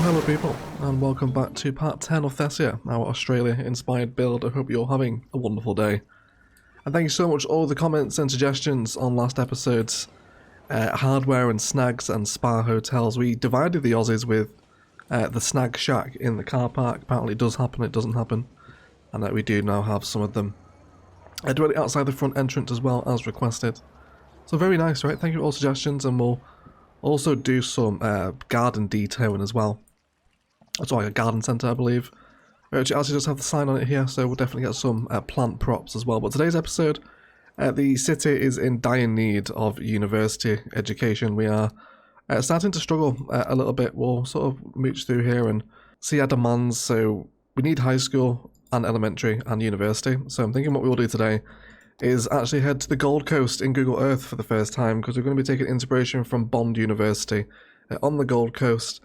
Hello people, and welcome back to part 10 of Thessia, our Australia-inspired build. I hope you're having a wonderful day. And thank you so much for all the comments and suggestions on last episode's hardware and snags and spa hotels. We divided the Aussies with the snag shack in the car park. Apparently it does happen, it doesn't happen. And we do now have some of them directly outside the front entrance as well as requested. So very nice, right? Thank you for all suggestions, and we'll also do some garden detailing as well. It's like a garden centre, I believe. We actually just have the sign on it here, so we'll definitely get some plant props as well. But today's episode, the city is in dire need of university education. We are starting to struggle a little bit. We'll sort of mooch through here and see our demands. So we need high school and elementary and university. So I'm thinking what we will do today is actually head to the Gold Coast in Google Earth for the first time, because we're going to be taking inspiration from Bond University on the Gold Coast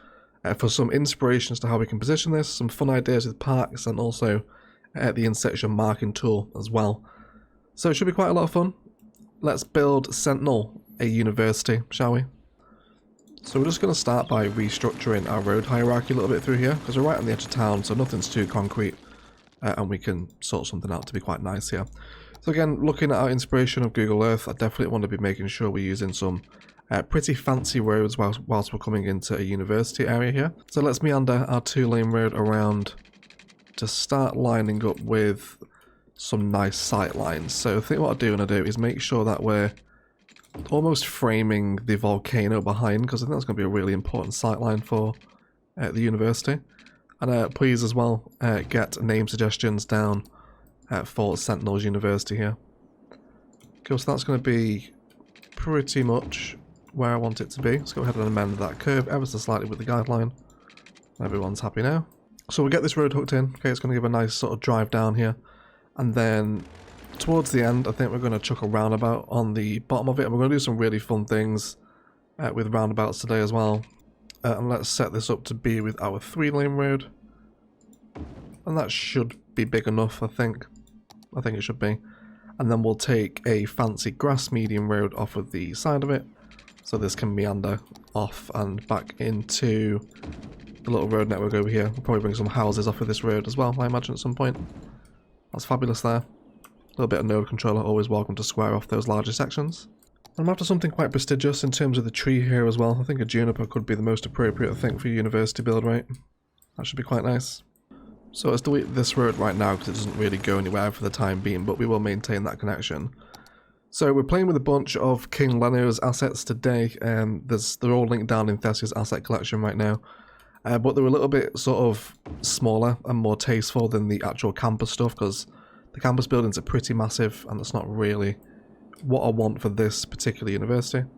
for some inspiration as to how we can position this, some fun ideas with parks, and also the intersection marking tool as well. So it should be quite a lot of fun. Let's build Sentinel, a university, shall we? So we're just going to start by restructuring our road hierarchy a little bit through here, because we're right on the edge of town, so nothing's too concrete, and we can sort something out to be quite nice here. So again, looking at our inspiration of Google Earth, I definitely want to be making sure we're using some pretty fancy roads whilst we're coming into a university area here. So let's meander our 2-lane road around to start lining up with some nice sight lines. So I think what I want to do is make sure that we're almost framing the volcano behind, because I think that's going to be a really important sight line for the university. And please as well get name suggestions down for Sentinel's University here. Cool, so that's going to be pretty much where I want it to be. Let's go ahead and amend that curve ever so slightly with the guideline. Everyone's happy now. So we get this road hooked in. Okay, it's going to give a nice sort of drive down here. And then towards the end, I think we're going to chuck a roundabout on the bottom of it. And we're going to do some really fun things with roundabouts today as well. And let's set this up to be with our 3-lane road. And that should be big enough, I think. I think it should be. And then we'll take a fancy grass medium road off of the side of it, so this can meander off and back into the little road network over here. We'll probably bring some houses off of this road as well, I imagine, at some point. That's fabulous there. A little bit of node controller, always welcome to square off those larger sections. I'm after something quite prestigious in terms of the tree here as well. I think a juniper could be the most appropriate, I think, for a university build, right? That should be quite nice. So let's delete this road right now because it doesn't really go anywhere for the time being, but we will maintain that connection. So we're playing with a bunch of King Leno's assets today, and they're all linked down in Thessia's asset collection right now. But they're a little bit sort of smaller and more tasteful than the actual campus stuff, because the campus buildings are pretty massive, and that's not really what I want for this particular university.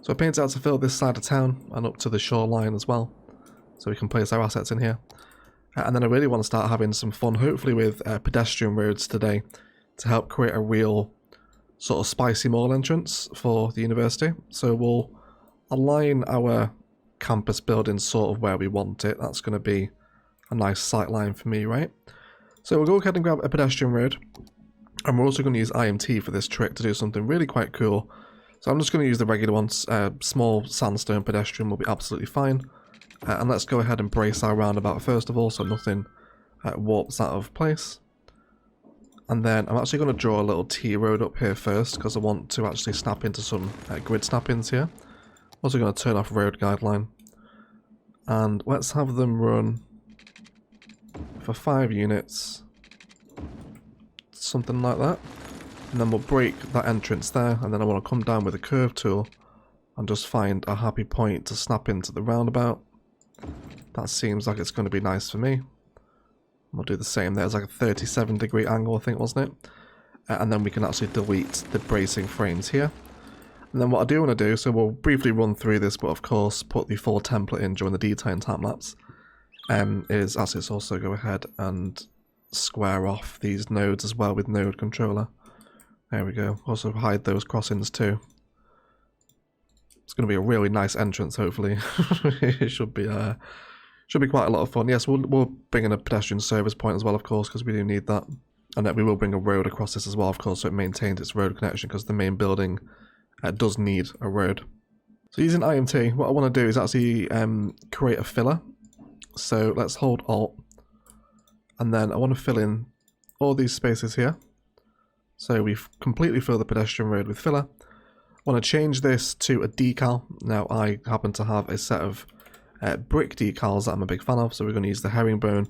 So I painted out to fill this side of town and up to the shoreline as well, so we can place our assets in here. And then I really want to start having some fun, hopefully with pedestrian roads today, to help create a real sort of spicy mall entrance for the university. So we'll align our campus building sort of where we want it. That's going to be a nice sight line for me, right? So we'll go ahead and grab a pedestrian road. And we're also going to use IMT for this trick to do something really quite cool. So I'm just going to use the regular ones. Small sandstone pedestrian will be absolutely fine. And let's go ahead and brace our roundabout first of all, so nothing warps out of place. And then I'm actually going to draw a little T road up here first, because I want to actually snap into some grid snap-ins here. Also going to turn off road guideline. And let's have them run for 5 units. Something like that. And then we'll break that entrance there, and then I want to come down with a curve tool and just find a happy point to snap into the roundabout. That seems like it's going to be nice for me. We'll do the same there. It's like a 37-degree angle, I think, wasn't it? And then we can actually delete the bracing frames here. And then what I do want to do, so we'll briefly run through this, but of course put the full template in during the detailing time-lapse, is actually let's also go ahead and square off these nodes as well with node controller. There we go. Also hide those crossings too. It's going to be a really nice entrance, hopefully. It should be quite a lot of fun. Yes, we'll bring in a pedestrian service point as well, of course, because we do need that. And then we will bring a road across this as well, of course, so it maintains its road connection, because the main building does need a road. So using IMT, what I want to do is actually create a filler So let's hold Alt, and then I want to fill in all these spaces here. So we've completely filled the pedestrian road with filler. I want to change this to a decal. Now I happen to have a set of brick decals that I'm a big fan of, so we're going to use the herringbone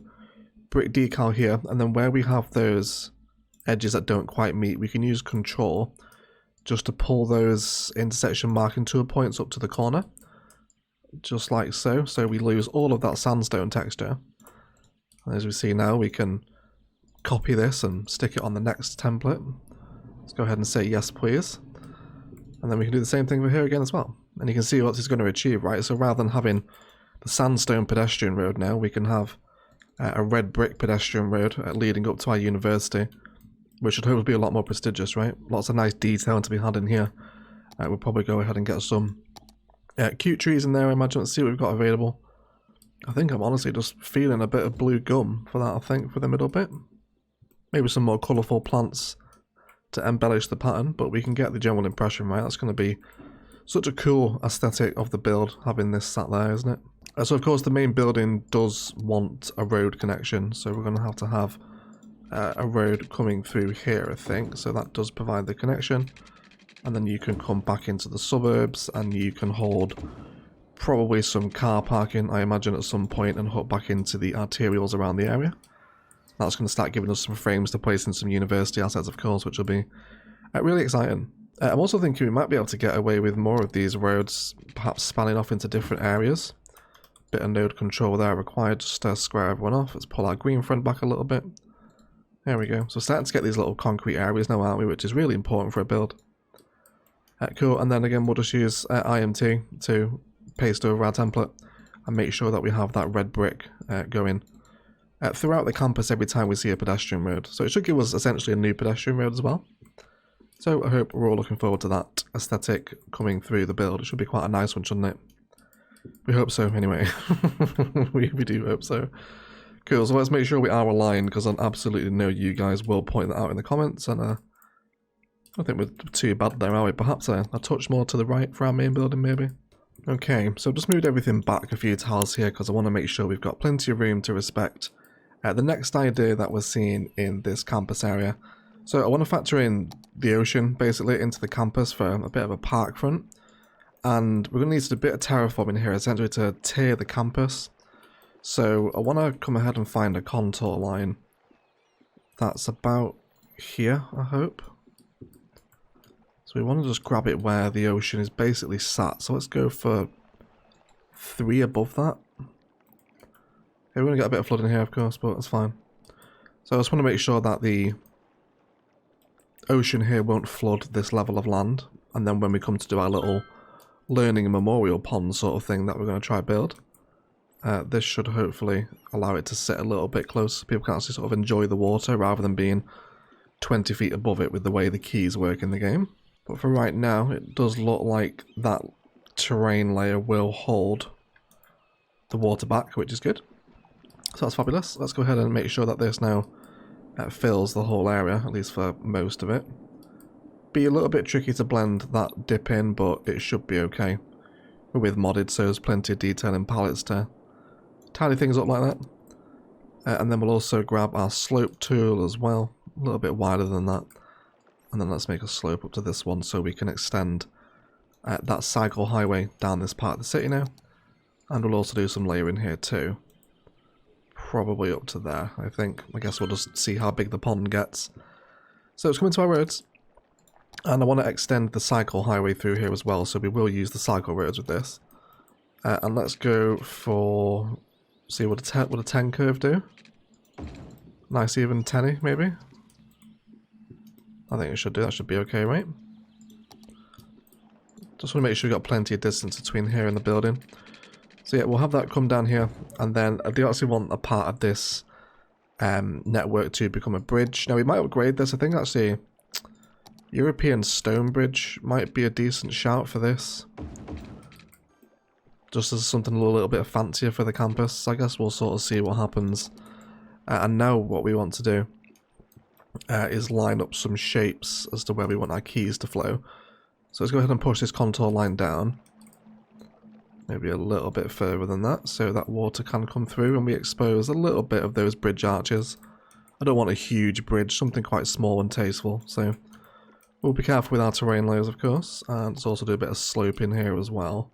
brick decal here, and then where we have those edges that don't quite meet, we can use Control just to pull those intersection marking tool points up to the corner, just like so. So we lose all of that sandstone texture. And as we see now, we can copy this and stick it on the next template. Let's go ahead and say yes please, and then we can do the same thing over here again as well. And you can see what it's going to achieve, right? So rather than having the sandstone pedestrian road now, we can have a red brick pedestrian road leading up to our university, which should hopefully be a lot more prestigious, right? Lots of nice detail to be had in here. We'll probably go ahead and get some cute trees in there, I imagine. Let's see what we've got available. I think I'm honestly just feeling a bit of blue gum for that, I think, for the middle bit. Maybe some more colourful plants to embellish the pattern, but we can get the general impression, right? That's going to be such a cool aesthetic of the build, having this sat there, isn't it? So of course the main building does want a road connection, so we're going to have a road coming through here, I think. So that does provide the connection, and then you can come back into the suburbs and you can hold probably some car parking, I imagine, at some point, and hook back into the arterials around the area. That's going to start giving us some frames to place in some university assets, of course, which will be really exciting. I'm also thinking we might be able to get away with more of these roads, perhaps spanning off into different areas. Bit of node control there required, just to square everyone off. Let's pull our green front back a little bit. There we go. So starting to get these little concrete areas now, aren't we? Which is really important for a build. Cool, and then again we'll just use IMT to paste over our template and make sure that we have that red brick going throughout the campus every time we see a pedestrian road. So it should give us essentially a new pedestrian road as well. So I hope we're all looking forward to that aesthetic coming through the build. It should be quite a nice one, shouldn't it? We hope so, anyway. we do hope so. Cool, so let's make sure we are aligned, because I absolutely know you guys will point that out in the comments, and I don't think we're too bad there, are we? Perhaps a touch more to the right for our main building, maybe? Okay, so I've just moved everything back a few tiles here, because I want to make sure we've got plenty of room to respect the next idea that we're seeing in this campus area. So I want to factor in the ocean, basically, into the campus for a bit of a park front. And we're going to need a bit of terraforming here, essentially, to tier the campus. So I want to come ahead and find a contour line that's about here, I hope. So we want to just grab it where the ocean is basically sat. So let's go for 3 above that. Okay, we're going to get a bit of flooding here, of course, but that's fine. So I just want to make sure that the ocean here won't flood this level of land. And then when we come to do our little learning memorial pond sort of thing that we're going to try build, this should hopefully allow it to sit a little bit close so people can actually sort of enjoy the water rather than being 20 feet above it with the way the keys work in the game. But for right now, it does look like that terrain layer will hold the water back, which is good. So that's fabulous. Let's go ahead and make sure that this now fills the whole area, at least for most of it. Be a little bit tricky to blend that dip in, but it should be okay. We're with modded, so there's plenty of detail in palettes to tidy things up like that. And then we'll also grab our slope tool as well, a little bit wider than that. And then let's make a slope up to this one so we can extend that cycle highway down this part of the city now. And we'll also do some layering here too. Probably up to there, I think. I guess we'll just see how big the pond gets. So it's coming to our roads. And I want to extend the cycle highway through here as well, so we will use the cycle roads with this. And let's go for... see what a 10 curve do. Nice even 10-y, maybe? I think it should do, that should be okay, right? Just want to make sure we've got plenty of distance between here and the building. So yeah, we'll have that come down here, and then I do actually want a part of this network to become a bridge. Now we might upgrade this, I think actually European stone bridge might be a decent shout for this. Just as something a little bit fancier for the campus. I guess we'll sort of see what happens. And now what we want to do is line up some shapes as to where we want our keys to flow. So let's go ahead and push this contour line down. maybe a little bit further than that, so that water can come through and we expose a little bit of those bridge arches. I don't want a huge bridge, something quite small and tasteful, so we'll be careful with our terrain layers, of course, and let's also do a bit of slope in here as well,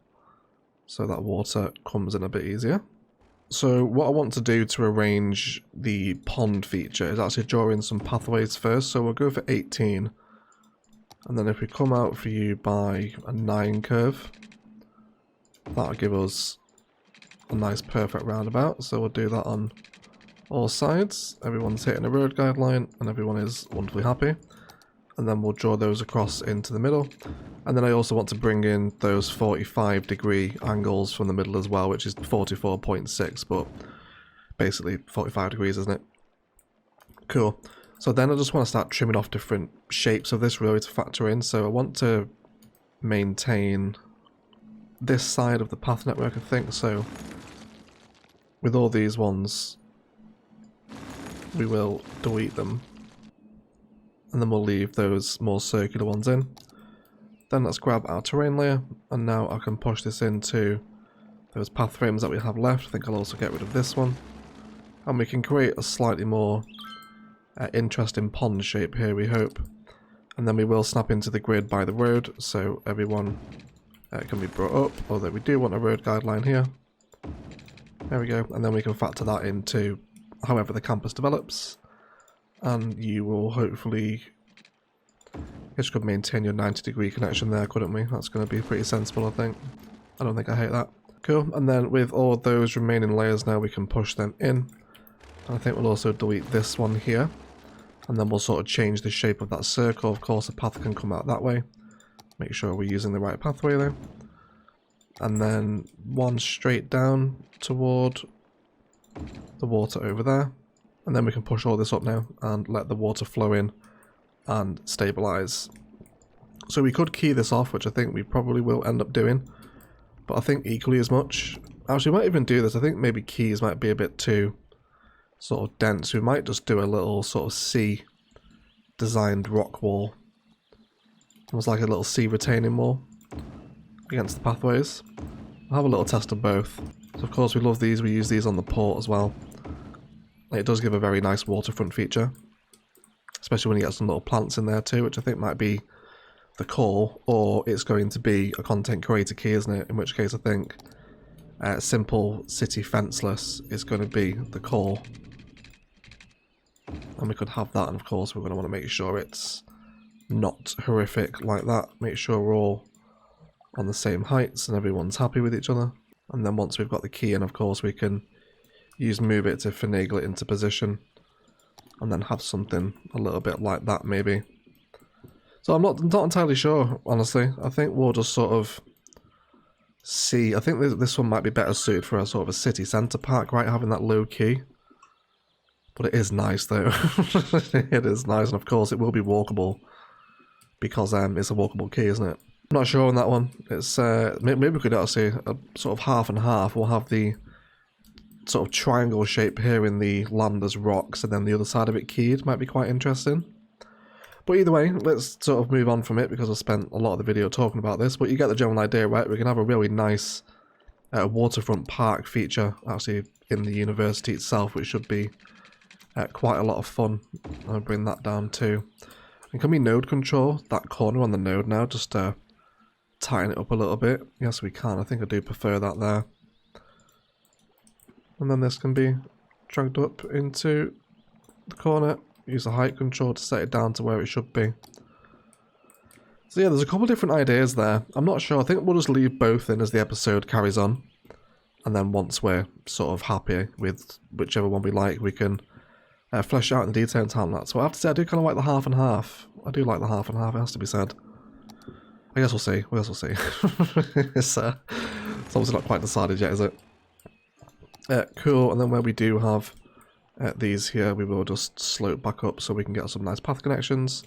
so that water comes in a bit easier. So what I want to do to arrange the pond feature is actually draw in some pathways first, so we'll go for 18, and then if we come out for you by a 9 curve, that'll give us a nice perfect roundabout, so we'll do that on all sides. Everyone's hitting a road guideline and everyone is wonderfully happy. And then we'll draw those across into the middle. And then I also want to bring in those 45-degree angles from the middle as well, which is 44.6, but basically 45 degrees, isn't it? Cool. So then I just want to start trimming off different shapes of this really to factor in. So I want to maintain this side of the path network, I think. So with all these ones, we will delete them. And then we'll leave those more circular ones in. Then let's grab our terrain layer, and now I can push this into those path frames that we have left. I think I'll also get rid of this one. And we can create a slightly more interesting pond shape here, we hope. And then we will snap into the grid by the road, so everyone can be brought up, although we do want a road guideline here. There we go, and then we can factor that into however the campus develops. And you will hopefully, I guess you could maintain your 90-degree connection there, couldn't we? That's going to be pretty sensible, I think. I don't think I hate that. Cool, and then with all those remaining layers now, we can push them in. And I think we'll also delete this one here. And then we'll sort of change the shape of that circle. Of course, the path can come out that way. Make sure we're using the right pathway though. And then one straight down toward the water over there. And then we can push all this up now and let the water flow in and stabilize. So we could key this off, which I think we probably will end up doing. But I think equally as much. Actually, we might even do this. I think maybe keys might be a bit too sort of dense. We might just do a little sort of sea designed rock wall. Almost like a little sea retaining wall against the pathways. I'll have a little test of both. So of course we love these. We use these on the port as well. It does give a very nice waterfront feature, especially when you get some little plants in there too, which I think might be the core, or it's going to be a content creator key, isn't it? In which case I think simple city fenceless is going to be the core. And we could have that, and of course we're going to want to make sure it's not horrific like that. Make sure we're all on the same heights and everyone's happy with each other. And then once we've got the key in, of course we can use move it to finagle it into position and then have something a little bit like that maybe. So I'm not entirely sure, honestly. I think we'll just sort of see. I think this one might be better suited for a sort of a city centre park, right, having that low key. But it is nice though. It is nice, and of course it will be walkable because it's a walkable key, isn't it? I'm not sure on that one. It's maybe we could actually a sort of half and half. We'll have the sort of triangle shape here in the land as rocks, and then the other side of it keyed. Might be quite interesting. But either way, let's sort of move on from it because I spent a lot of the video talking about this, but you get the general idea, right? We can have a really nice waterfront park feature actually in the university itself, which should be quite a lot of fun. I'll bring that down too. And can we node control that corner on the node now, just to tighten it up a little bit? Yes, we can. I think I do prefer that there. And then this can be dragged up into the corner. Use the height control to set it down to where it should be. So yeah, there's a couple of different ideas there. I'm not sure. I think we'll just leave both in as the episode carries on. And then once we're sort of happy with whichever one we like, we can flesh out in detail and time lapse. So I have to say, I do kind of like the half and half. I do like the half and half, it has to be said. I guess we'll see. We also see. It's obviously not quite decided yet, is it? Cool, and then where we do have these here, we will just slope back up so we can get some nice path connections,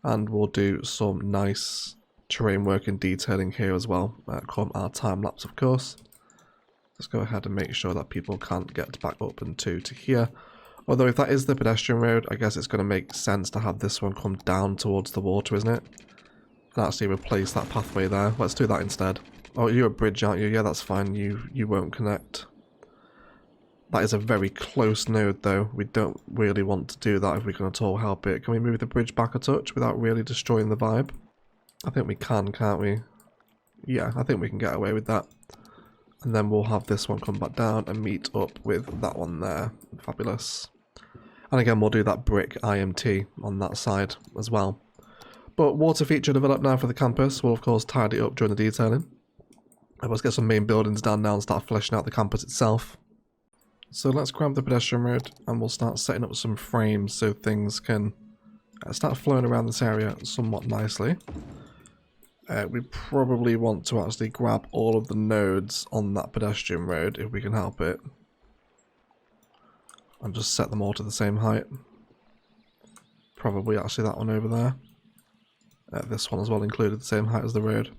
and we'll do some nice terrain work and detailing here as well. Come our time lapse, of course. Let's go ahead and make sure that people can't get back up and to here. Although if that is the pedestrian road, I guess it's going to make sense to have this one come down towards the water, isn't it? And actually replace that pathway there. Let's do that instead. Oh, you're a bridge, aren't you? Yeah, that's fine. You won't connect. That is a very close node, though. We don't really want to do that if we can at all help it. Can we move the bridge back a touch without really destroying the vibe? I think we can, can't we? Yeah, I think we can get away with that. And then we'll have this one come back down and meet up with that one there. Fabulous. And again, we'll do that brick IMT on that side as well. But water feature developed now for the campus. We'll of course tidy it up during the detailing. Let's get some main buildings down now and start fleshing out the campus itself. So let's grab the pedestrian road and we'll start setting up some frames so things can start flowing around this area somewhat nicely. We probably want to actually grab all of the nodes on that pedestrian road if we can help it. And just set them all to the same height. Probably actually that one over there. This one as well included the same height as the road.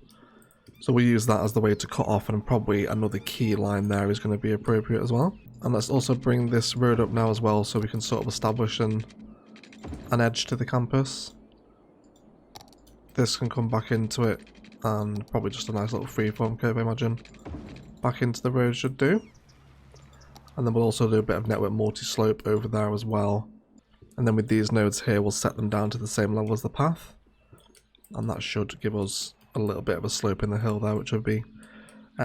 So we'll use that as the way to cut off, and probably another key line there is going to be appropriate as well. And let's also bring this road up now as well so we can sort of establish an edge to the campus. This can come back into it, and probably just a nice little freeform curve, I imagine. Back into the road should do. And then we'll also do a bit of network multi-slope over there as well. And then with these nodes here, we'll set them down to the same level as the path. And that should give us a little bit of a slope in the hill there, which would be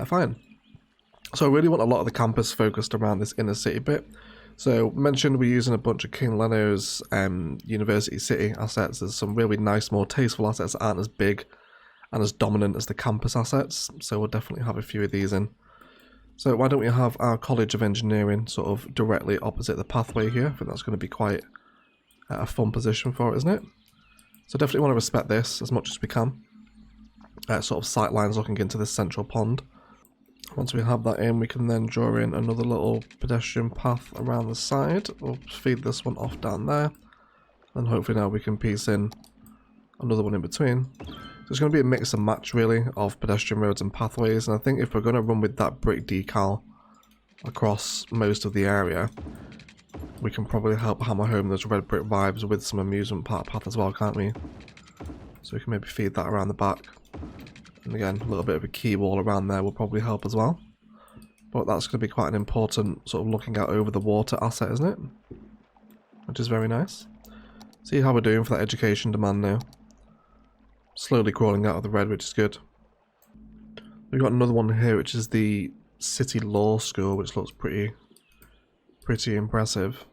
fine. So I really want a lot of the campus focused around this inner city bit. So mentioned we're using a bunch of King Leno's University City assets. There's some really nice, more tasteful assets that aren't as big and as dominant as the campus assets. So we'll definitely have a few of these in. So why don't we have our College of Engineering sort of directly opposite the pathway here? I think that's going to be quite a fun position for it, isn't it? So definitely want to respect this as much as we can. Sort of sight lines looking into this central pond. Once we have that in, we can then draw in another little pedestrian path around the side. We'll feed this one off down there. And hopefully now we can piece in another one in between. So it's going to be a mix and match really of pedestrian roads and pathways. And I think if we're going to run with that brick decal across most of the area, we can probably help hammer home those red brick vibes with some amusement park path as well, can't we? So we can maybe feed that around the back. And again, a little bit of a key wall around there will probably help as well. But that's going to be quite an important sort of looking out over the water asset, isn't it? Which is very nice. See how we're doing for that education demand now. Slowly crawling out of the red, which is good. We've got another one here, which is the City Law School, which looks pretty impressive.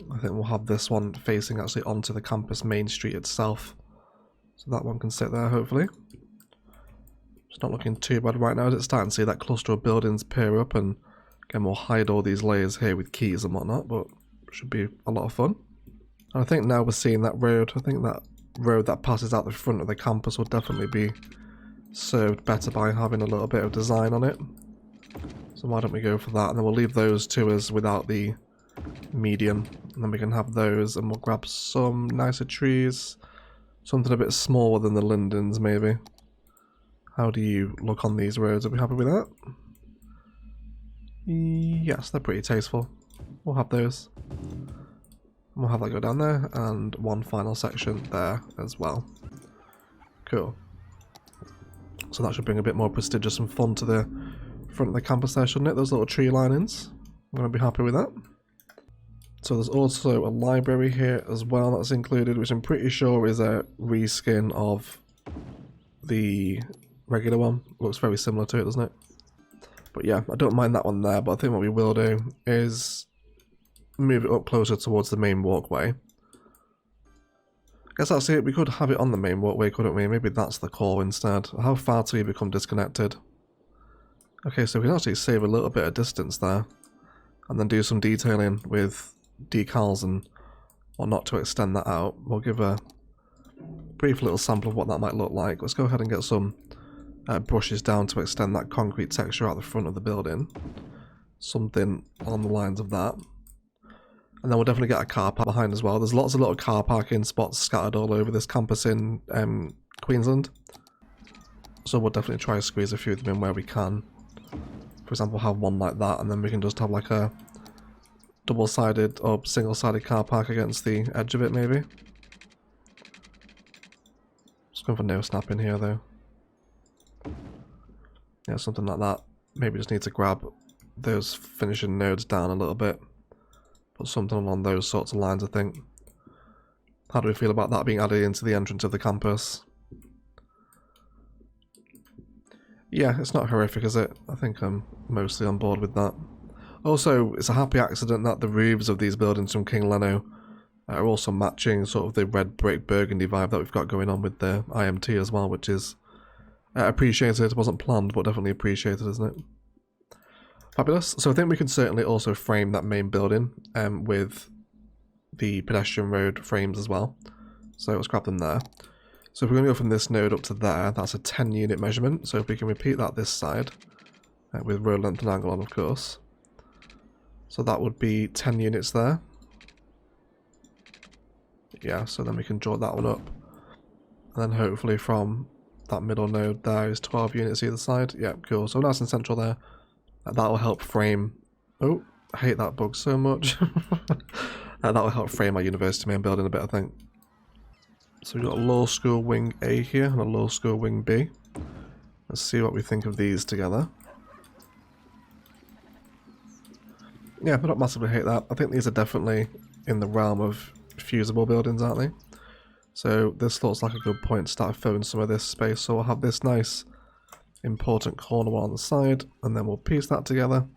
I think we'll have this one facing actually onto the campus main street itself. So that one can sit there, hopefully. It's not looking too bad right now. It's starting to see that cluster of buildings pair up, and again we'll hide all these layers here with keys and whatnot, but it should be a lot of fun. And I think now we're seeing that road. I think that road that passes out the front of the campus will definitely be served better by having a little bit of design on it. So why don't we go for that, and then we'll leave those to us without the median, and then we can have those, and we'll grab some nicer trees, something a bit smaller than the lindens maybe. How do you look on these roads? Are we happy with that? Yes, they're pretty tasteful. We'll have those. We'll have that go down there, and one final section there as well. Cool. So that should bring a bit more prestigious and fun to the front of the campus there, shouldn't it? Those little tree linings. I'm going to be happy with that. So there's also a library here as well that's included, which I'm pretty sure is a reskin of the regular one. Looks very similar to it, doesn't it? But yeah, I don't mind that one there, but I think what we will do is move it up closer towards the main walkway. I guess that's it. We could have it on the main walkway, couldn't we? Maybe that's the call instead. How far till we become disconnected? Okay, so we can actually save a little bit of distance there, and then do some detailing with decals and whatnot to extend that out. We'll give a brief little sample of what that might look like. Let's go ahead and get some brushes down to extend that concrete texture out the front of the building. Something on the lines of that. And then we'll definitely get a car park behind as well. There's lots of little car parking spots scattered all over this campus in Queensland. So we'll definitely try to squeeze a few of them in where we can. For example, have one like that, and then we can just have like a double-sided or single-sided car park against the edge of it, maybe. Just going for no snap in here, though. Yeah, something like that. Maybe just need to grab those finishing nodes down a little bit. Put something along those sorts of lines, I think. How do we feel about that being added into the entrance of the campus? Yeah, it's not horrific, is it? I think I'm mostly on board with that. Also, it's a happy accident that the roofs of these buildings from King Leno are also matching sort of the red brick burgundy vibe that we've got going on with the IMT as well, which is appreciated. It wasn't planned, but definitely appreciated, isn't it? Fabulous. So I think we can certainly also frame that main building with the pedestrian road frames as well. So let's grab them there. So if we're going to go from this node up to there, that's a 10 unit measurement. So if we can repeat that this side, with road length and angle on, of course. So that would be 10 units there. Yeah, so then we can draw that one up. And then hopefully from that middle node there is 12 units either side. Yeah, cool. So nice and central there. That will help frame... Oh, I hate that bug so much. That will help frame our university main building a bit, I think. So we've got a law school wing A here and a law school wing B. Let's see what we think of these together. Yeah, I don't massively hate that. I think these are definitely in the realm of fusible buildings, aren't they? So this looks like a good point to start filling some of this space. So we'll have this nice important corner one on the side, and then we'll piece that together.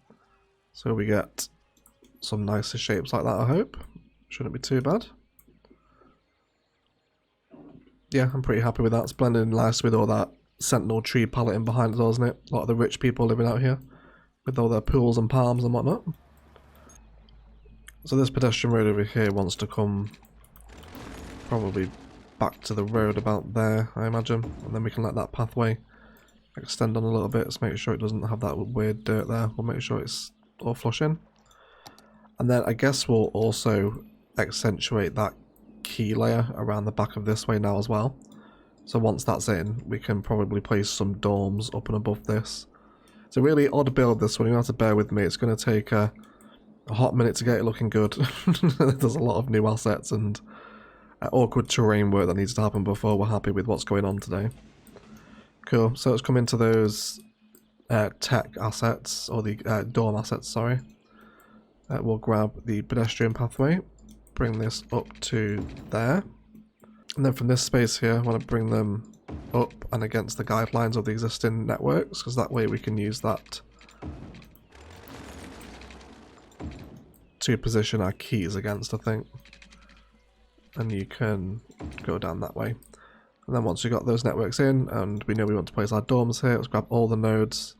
So we get some nicer shapes like that, I hope. Shouldn't be too bad. Yeah, I'm pretty happy with that. It's blending in nice with all that sentinel tree palette in behind as well, isn't it? A lot of the rich people living out here with all their pools and palms and whatnot. So this pedestrian road over here wants to come probably back to the road about there, I imagine. And then we can let that pathway extend on a little bit. Let's make sure it doesn't have that weird dirt there. We'll make sure it's all flush in. And then I guess we'll also accentuate that key layer around the back of this way now as well. So once that's in, we can probably place some dorms up and above this. It's a really odd build, this one. You have to bear with me. It's going to take a hot minute to get it looking good. There's a lot of new assets and awkward terrain work that needs to happen before we're happy with what's going on today. Cool. So let's come into those tech assets, or the dorm assets, sorry. We'll grab the pedestrian pathway, bring this up to there. And then from this space here, I want to bring them up and against the guidelines of the existing networks, because that way we can use that to position our keys against, I think. And you can go down that way. And then once we've got those networks in, and we know we want to place our dorms here, let's grab all the nodes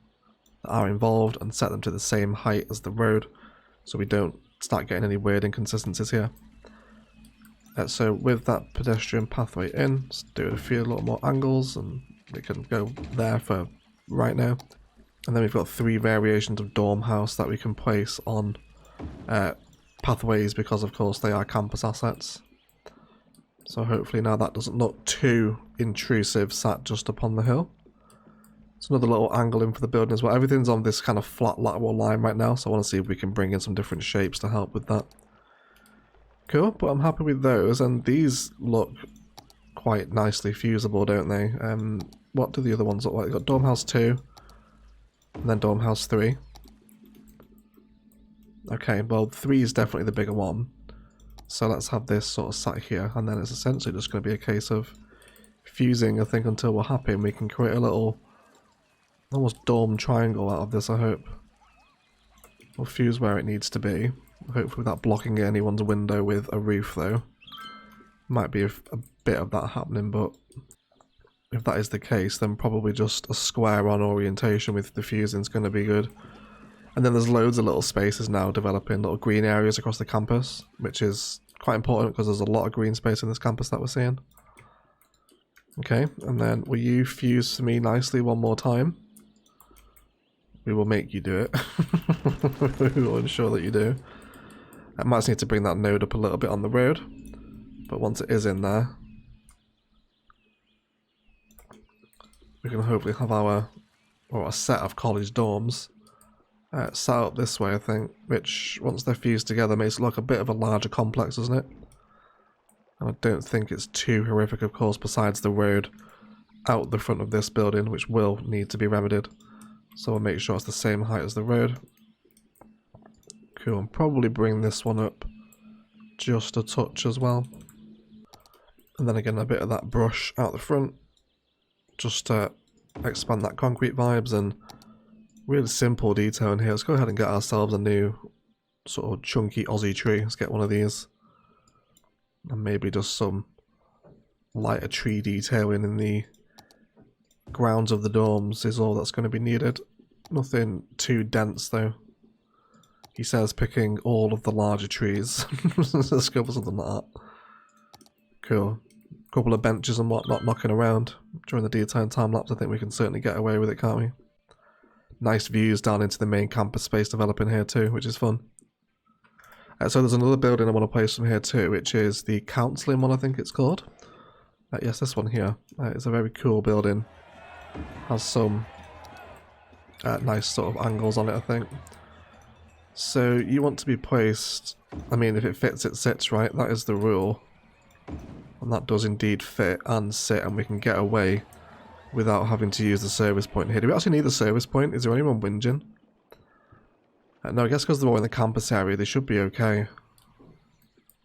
that are involved and set them to the same height as the road, so we don't start getting any weird inconsistencies here. So with that pedestrian pathway in, let's do a few little more angles, and we can go there for right now. And then we've got 3 variations of dorm house that we can place on pathways, because of course they are campus assets. So hopefully now that doesn't look too intrusive sat just upon the hill. It's another little angle in for the building as well. Everything's on this kind of flat lateral line right now, so I want to see if we can bring in some different shapes to help with that. Cool, but I'm happy with those, and these look quite nicely fusible, don't they? What do the other ones look like? We've got Dorm House 2, and then Dorm House 3. Okay, well 3 is definitely the bigger one. So let's have this sort of sat here, and then it's essentially just going to be a case of fusing, I think, until we're happy, and we can create a little almost dorm triangle out of this, I hope. We'll fuse where it needs to be, hopefully without blocking anyone's window with a roof though. Might be a bit of that happening, but if that is the case, then probably just a square on orientation with the fusing is going to be good. And then there's loads of little spaces now developing, little green areas across the campus, which is quite important because there's a lot of green space in this campus that we're seeing. Okay, and then will you fuse for me nicely one more time? We will make you do it. We will ensure that you do. I might need to bring that node up a little bit on the road, but once it is in there, we can hopefully have our a set of college dorms set up this way, I think, which once they're fused together makes it look a bit of a larger complex, doesn't it? And I don't think it's too horrific, of course, besides the road out the front of this building, which will need to be remedied. So we'll make sure it's the same height as the road. Cool, and probably bring this one up just a touch as well. And then again, a bit of that brush out the front, just to expand that concrete vibes, and really simple detail in here. Let's go ahead and get ourselves a new sort of chunky Aussie tree. Let's get one of these. And maybe just some lighter tree detailing in the grounds of the domes is all that's going to be needed. Nothing too dense though. He says picking all of the larger trees. Let's go for something like that. Cool. Couple of benches and whatnot knocking around during the daytime time lapse. I think we can certainly get away with it, can't we? Nice views down into the main campus space developing here too, which is fun. So there's another building I want to place from here too, which is the counselling one, I think it's called. Yes, this one here. It's a very cool building. Has some nice sort of angles on it, I think. So you want to be placed, I mean, if it fits, it sits, right? That is the rule. And that does indeed fit and sit, and we can get away without having to use the service point here. Do we actually need the service point? Is there anyone whinging? No, I guess because they're all in the campus area, they should be okay.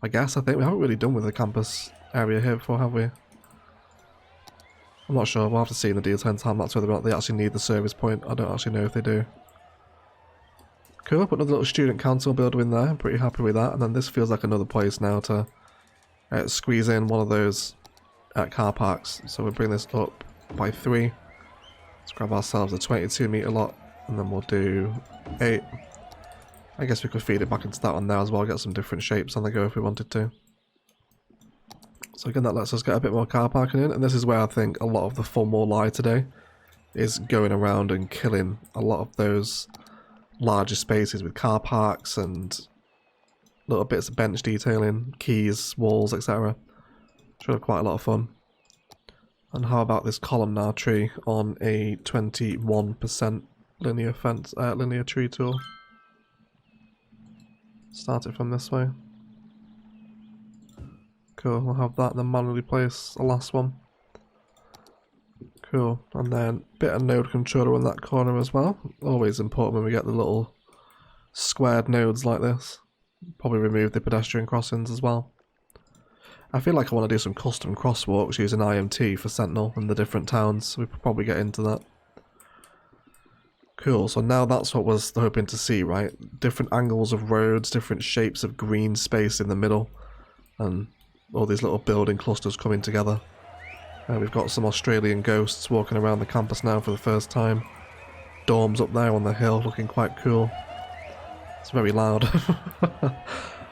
I think we haven't really done with the campus area here before, have we? I'm not sure. We'll have to see in the daytime time that's whether or not they actually need the service point. I don't actually know if they do. Cool, put another little student council builder in there. I'm pretty happy with that. And then this feels like another place now to squeeze in one of those car parks. So we'll bring this up by 3. Let's grab ourselves a 22-metre lot, and then we'll do 8. I guess we could feed it back into that one now as well, get some different shapes on the go if we wanted to. So again, that lets us get a bit more car parking in, and this is where I think a lot of the fun will lie today, is going around and killing a lot of those larger spaces with car parks and little bits of bench detailing, keys, walls, etc. Should have quite a lot of fun. And how about this columnar tree on a 21% linear tree tool? Start it from this way. Cool, we'll have that and then manually place the last one. Cool, and then a bit of node controller in that corner as well. Always important when we get the little squared nodes like this. Probably remove the pedestrian crossings as well. I feel like I want to do some custom crosswalks using IMT for Sentinel in the different towns, so we could probably get into that. Cool, so now that's what we're hoping to see, right? Different angles of roads, different shapes of green space in the middle, and all these little building clusters coming together. We've got some Australian ghosts walking around the campus now for the first time. Dorms up there on the hill looking quite cool. It's very loud.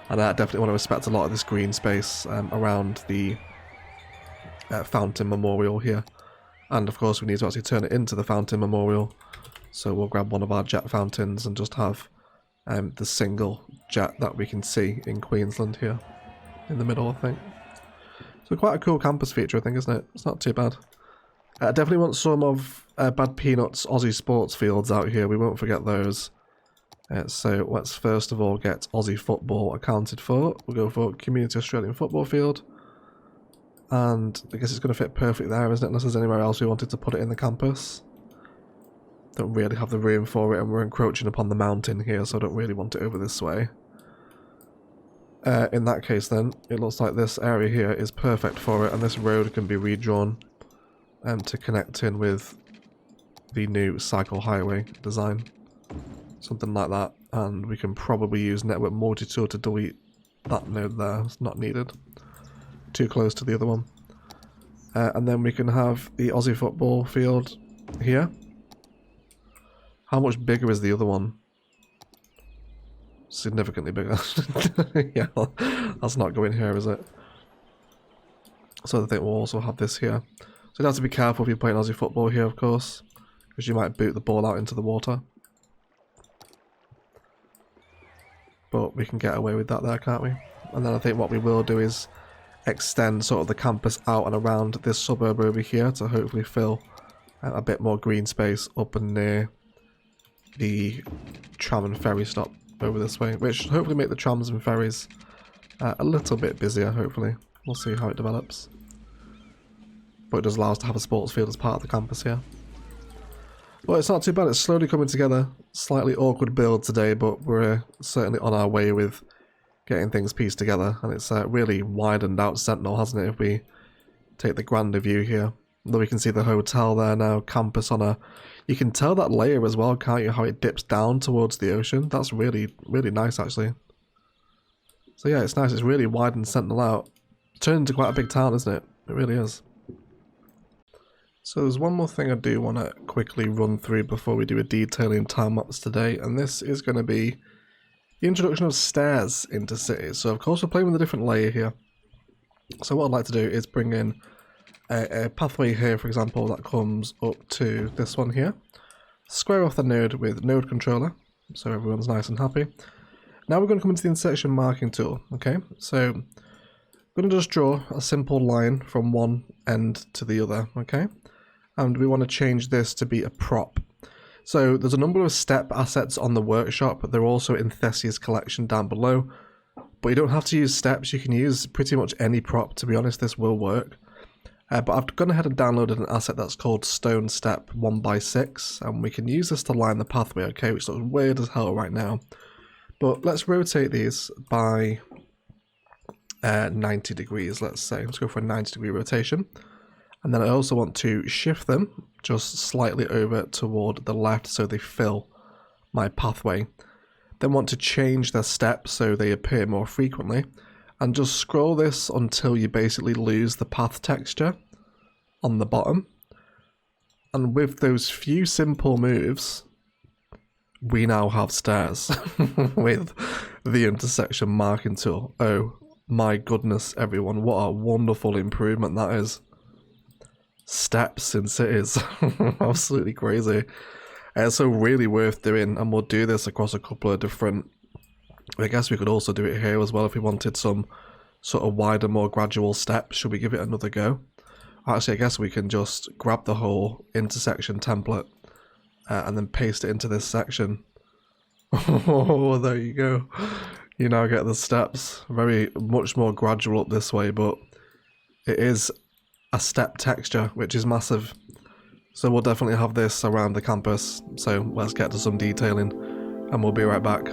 And I definitely want to respect a lot of this green space around the Fountain Memorial here. And of course we need to actually turn it into the Fountain Memorial. So we'll grab one of our jet fountains and just have the single jet that we can see in Queensland here. In the middle, I think. So quite a cool campus feature, I think, isn't it? It's not too bad. I definitely want some of Bad Peanuts Aussie sports fields out here. We won't forget those. So let's first of all get Aussie football accounted for. We'll go for Community Australian Football Field. And I guess it's going to fit perfectly there, isn't it? Unless there's anywhere else we wanted to put it in the campus. Don't really have the room for it, and we're encroaching upon the mountain here, so I don't really want it over this way. In that case then, it looks like this area here is perfect for it, and this road can be redrawn to connect in with the new cycle highway design. Something like that, and we can probably use Network Multi-Tool to delete that node there. It's not needed. Too close to the other one. And then we can have the Aussie football field here. How much bigger is the other one? Significantly bigger. Yeah, well, that's not going here, is it? So I think we'll also have this here. So you have to be careful if you're playing Aussie football here, of course, because you might boot the ball out into the water. But we can get away with that there, can't we? And then I think what we will do is extend sort of the campus out and around this suburb over here to hopefully fill a bit more green space up and near the tram and ferry stop over this way, which should hopefully make the trams and ferries a little bit busier, hopefully. We'll see how it develops. But it does allow us to have a sports field as part of the campus here. Well, it's not too bad. It's slowly coming together. Slightly awkward build today, but we're certainly on our way with getting things pieced together. And it's really widened out Sentinel, hasn't it, if we take the grander view here. Though we can see the hotel there now, campus on a... You can tell that layer as well, can't you, how it dips down towards the ocean? That's really, really nice, actually. So yeah, it's nice. It's really widened Sentinel out. It's turned into quite a big town, isn't it? It really is. So there's one more thing I do want to quickly run through before we do a detailing time lapse today, and this is going to be the introduction of stairs into cities. So of course we're playing with a different layer here. So what I'd like to do is bring in a pathway here, for example, that comes up to this one here. Square off the node with node controller, so everyone's nice and happy. Now we're going to come into the intersection marking tool, okay? So I'm going to just draw a simple line from one end to the other, okay? And we want to change this to be a prop. So there's a number of step assets on the workshop, but they're also in Thessia's collection down below. But you don't have to use steps, you can use pretty much any prop, to be honest, this will work. But I've gone ahead and downloaded an asset that's called Stone Step 1x6, and we can use this to line the pathway, okay, which looks weird as hell right now. But let's rotate these by 90 degrees, let's say. Let's go for a 90-degree rotation. And then I also want to shift them just slightly over toward the left so they fill my pathway. Then want to change their steps so they appear more frequently. And just scroll this until you basically lose the path texture on the bottom. And with those few simple moves, we now have stairs with the intersection marking tool. Oh my goodness, everyone, what a wonderful improvement that is. Steps in cities. Absolutely crazy. It's so really worth doing, and we'll do this across a couple of different... I guess we could also do it here as well if we wanted some sort of wider, more gradual steps. Should we give it another go? Actually, I guess we can just grab the whole intersection template and then paste it into this section. Oh, there you go. You now get the steps. Very much more gradual up this way, but it is a step texture, which is massive. So we'll definitely have this around the campus. So let's get to some detailing and we'll be right back.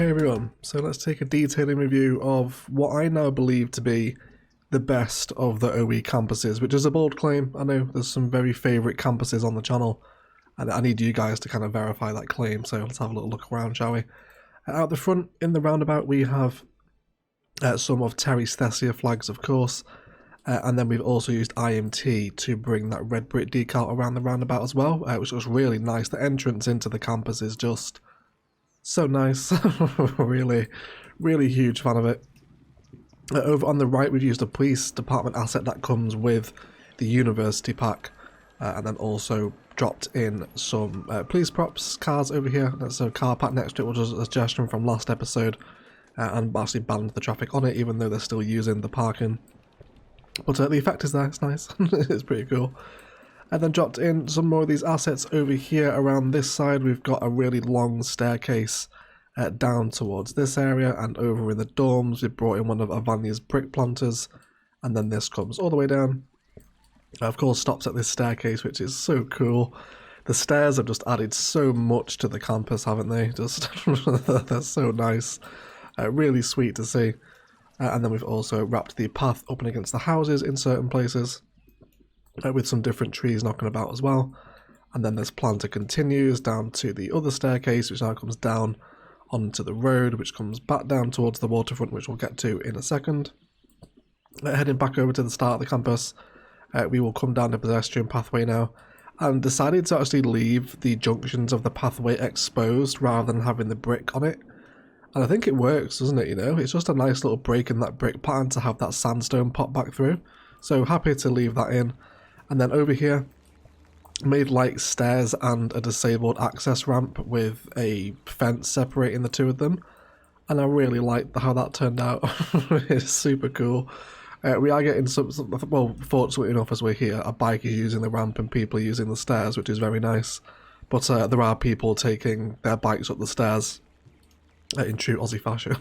Okay everyone, so let's take a detailing review of what I now believe to be the best of the OE campuses, which is a bold claim. I know there's some very favourite campuses on the channel, and I need you guys to kind of verify that claim, so let's have a little look around, shall we? Out the front, in the roundabout, we have some of Terry's Thessia flags, of course, and then we've also used IMT to bring that red brick decal around the roundabout as well, which looks really nice. The entrance into the campus is just so nice. Really huge fan of it. Over on the right, we've used a police department asset that comes with the university pack, and then also dropped in some police props cars over here. There's a car pack next to it, which was a suggestion from last episode, and actually banned the traffic on it, even though they're still using the parking. But the effect is there, it's nice. It's pretty cool. And then dropped in some more of these assets over here. Around this side, we've got a really long staircase down towards this area, and over in the dorms, we brought in one of Avania's brick planters, and then this comes all the way down. Of course, stops at this staircase, which is so cool. The stairs have just added so much to the campus, haven't they? Just they're so nice. Really sweet to see. And then we've also wrapped the path up and against the houses in certain places, with some different trees knocking about as well. And then this planter continues down to the other staircase, which now comes down onto the road, which comes back down towards the waterfront, which we'll get to in a second. Heading back over to the start of the campus, we will come down the pedestrian pathway now, and decided to actually leave the junctions of the pathway exposed rather than having the brick on it. And I think it works, doesn't it, you know? It's just a nice little break in that brick pattern to have that sandstone pop back through. So happy to leave that in. And then over here, made like stairs and a disabled access ramp with a fence separating the two of them. And I really like how that turned out. It's super cool. We are getting some, well, fortunately enough as we're here, a bike is using the ramp and people are using the stairs, which is very nice. But there are people taking their bikes up the stairs in true Aussie fashion,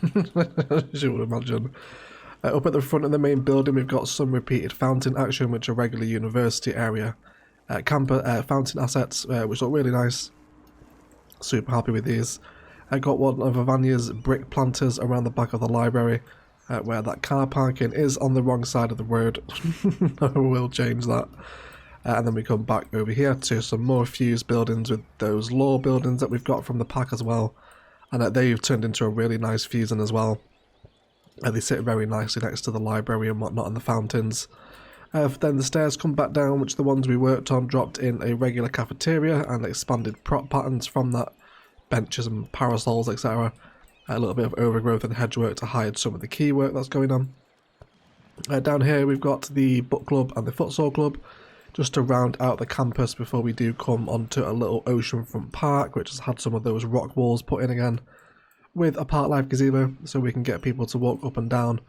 as you would imagine. Up at the front of the main building, we've got some repeated fountain action, which are regular university area fountain assets, which look really nice. Super happy with these. I got one of Avania's brick planters around the back of the library, where that car parking is on the wrong side of the road. I will change that. And then we come back over here to some more fused buildings with those law buildings that we've got from the pack as well. And they've turned into a really nice fusion as well. They sit very nicely next to the library and whatnot and the fountains. Then the stairs come back down, which the ones we worked on dropped in a regular cafeteria and expanded prop patterns from that, benches and parasols, etc. A little bit of overgrowth and hedgework to hide some of the key work that's going on. Down here we've got the book club and the futsal club, just to round out the campus before we do come onto a little oceanfront park, which has had some of those rock walls put in again, with a park life gazebo, so we can get people to walk up and down.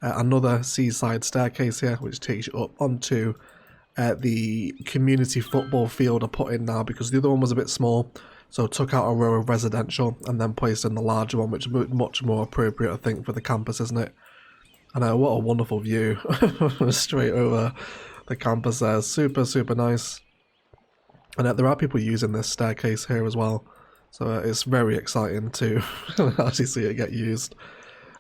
Another seaside staircase here, which takes you up onto the community football field I put in now, because the other one was a bit small, so took out a row of residential and then placed in the larger one, which is much more appropriate, I think, for the campus, isn't it? And what a wonderful view straight over the campus there. Super nice. And there are people using this staircase here as well, so it's very exciting to actually see it get used.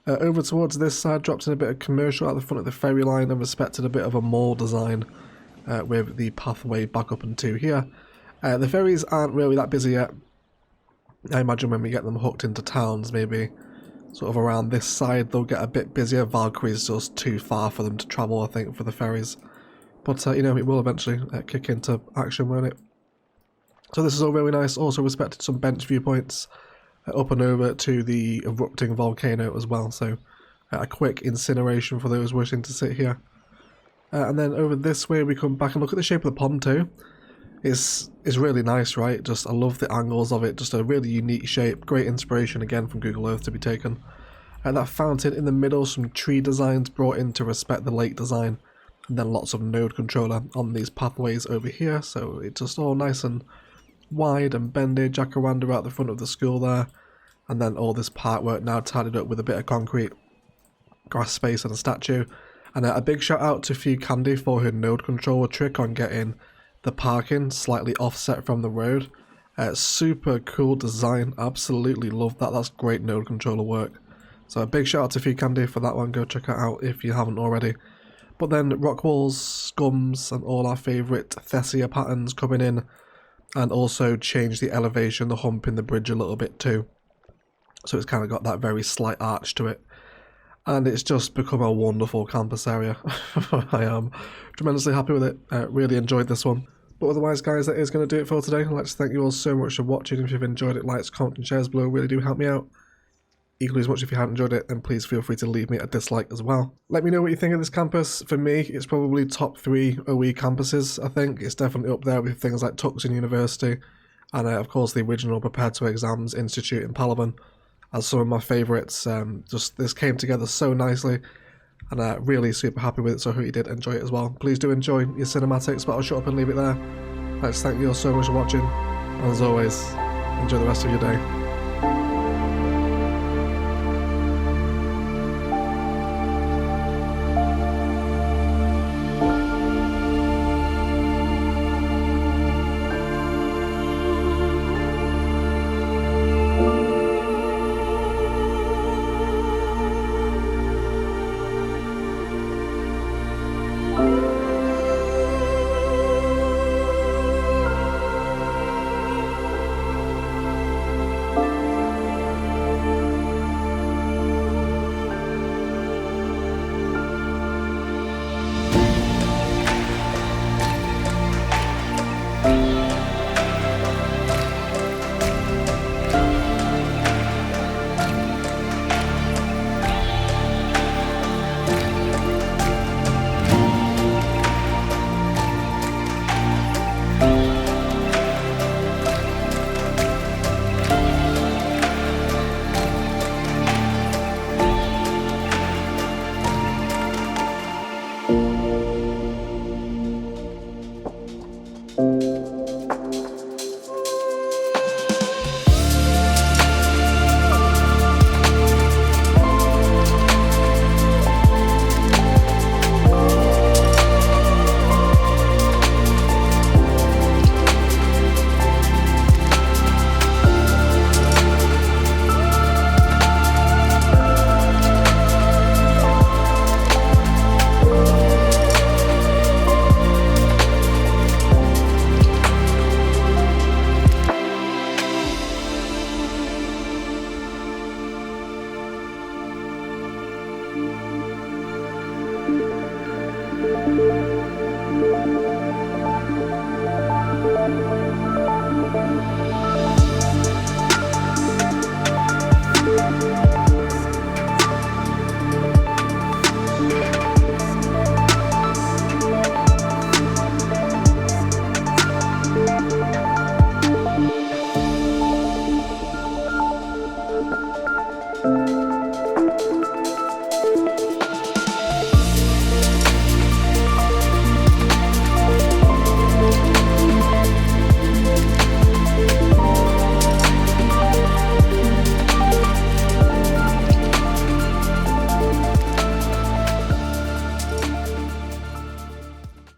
Over towards this side, dropped in a bit of commercial at the front of the ferry line and respected a bit of a mall design with the pathway back up into here. The ferries aren't really that busy yet. I imagine when we get them hooked into towns, maybe sort of around this side, they'll get a bit busier. Valkyrie's just too far for them to travel, I think, for the ferries. But, you know, it will eventually kick into action, won't it? So this is all really nice. Also respected some bench viewpoints up and over to the erupting volcano as well. So a quick incineration for those wishing to sit here. And then over this way we come back and look at the shape of the pond too. It's really nice, right? Just I love the angles of it. Just a really unique shape. Great inspiration again from Google Earth to be taken. And that fountain in the middle, some tree designs brought in to respect the lake design. And then lots of node controller on these pathways over here. So it's just all nice and wide and bendy. Jacaranda out the front of the school there. And then all this part work now tidied up with a bit of concrete, grass space and a statue. And a big shout out to Few Candy for her node controller trick on getting the parking slightly offset from the road. Super cool design, absolutely love that. That's great node controller work. So a big shout out to FAQS for that one, go check it out if you haven't already. But then rock walls, scums, and all our favourite Thessia patterns coming in, and also change the elevation, the hump in the bridge a little bit too. So it's kind of got that very slight arch to it. And it's just become a wonderful campus area. I am tremendously happy with it. Really enjoyed this one. But otherwise, guys, that is going to do it for today. I'd like to thank you all so much for watching. If you've enjoyed it, likes, comments, and shares below really do help me out. Equally as much if you haven't enjoyed it, then please feel free to leave me a dislike as well. Let me know what you think of this campus. For me, it's probably top 3 OE campuses, I think. It's definitely up there with things like Tucson University, and of course the original Prepared to Exams Institute in Palawan as some of my favourites. Just this came together so nicely, and really super happy with it, so I hope you did enjoy it as well. Please do enjoy your cinematics, but I'll shut up and leave it there. I'd like to thank you all so much for watching, and as always, enjoy the rest of your day.